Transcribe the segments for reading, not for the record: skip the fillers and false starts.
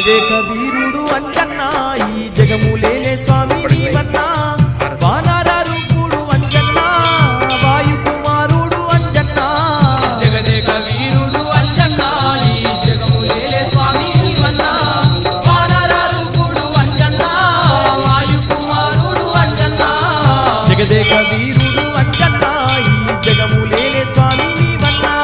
జగదేక వీరుడు అంజన్న ఈ జగములేలే స్వామి నీవన్నా వానర రూపుడు అంజన్న వాయు కుమారుడు అంజన్న జగదేక వీరుడు అంజన్న ఈ జగములేలే స్వామి నీవన్నా వానర రూపుడు అంజన్న వాయు కుమారుడు అంజన్న జగదేక వీరుడు అంజన్న ఈ జగములేలే స్వామి నీవన్నా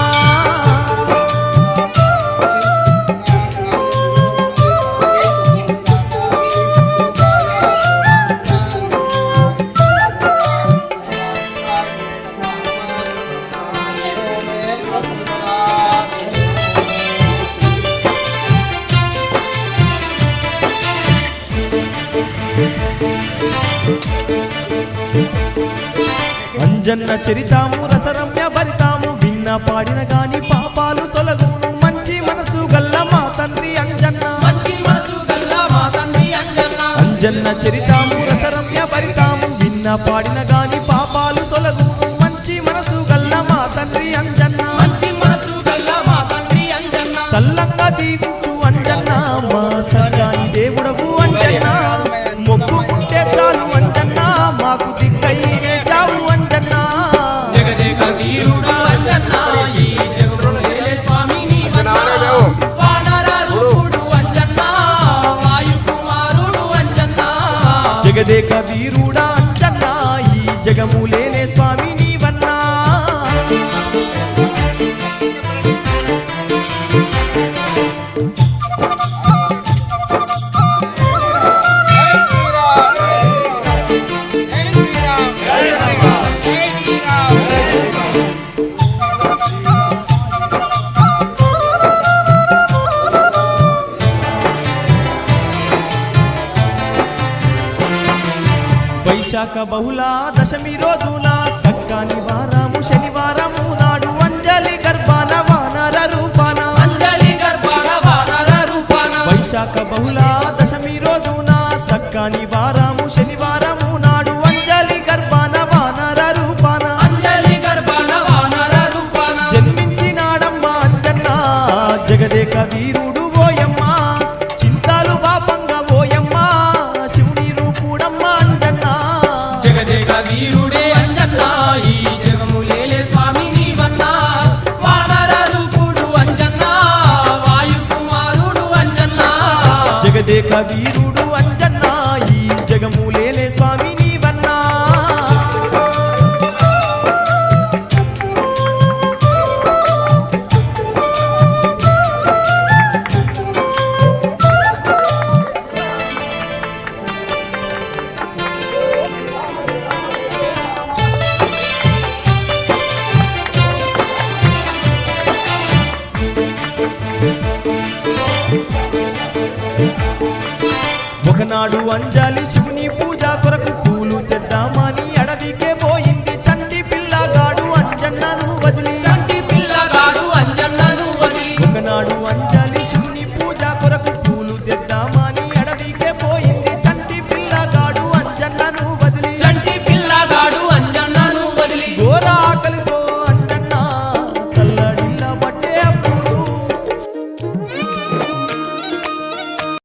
అంజన్న చరితాము రసరమ్య భరితాము విన్న పాడిన గాని పాపాలు తొలగును మంచి మనసు గల్ల మా తండ్రి అంజన్న మంచి మనసు గల్ల మా తండ్రి అంజన్న అంజన్న చరితాము రసరమ్య భరితాము విన్న పాడిన గాని పాపాలు తొలగును మంచి మనసు గల్ల మా తండ్రి అంజన్న మంచి మనసు గల్ల మా తండ్రి అంజన్న సల్లంగా దీవించు అంజన్న మా సర్గాని దేవుడవు అంజన్న మొక్కుకుంటే చాలు అంజన్న మాకు దిక్కై చావు అంజన్న జగదేక వీరుడు అంజన్న ఈ జగములేలే స్వామి నీవన్నా వానర రూపుడు అంజన్న వాయు కుమారుడు అంజన్న జగదేక వీరుడా అంజన్న ఈ జగములేలే స్వామి నీవన్నా వైశాఖ బహుళ దశమి రోజున సక్కాని వారము శనివారము నాడు అంజలి గర్భాన వానర రూపాన అంజలి గర్భాన వానర రూపాన వైశాఖ బహుళ దశమి రోజున సక్కాని వారము శనివారము నాడు అంజలి గర్భాన వానర రూపాన అంజలి గర్భాన వానర రూపాన జన్మించినాడమ్మ అంజన్న జగదేక వీరుడు ఓయమ్మ చింతాలు పాపంగా ఓయమ్మ శివుని రూపుడమ్మ అంజన్న జగదేక వీరుడే అంజన్న ఈ జగములేలే స్వామి నీవన్నా వానర రూపుడు అంజన్న వాయు కుమారుడు అంజన్న జగదేక వీరుడు అంజన్న ఈ జగములేలే స్వామి నీవన్నా ఒకనాడు అంజలి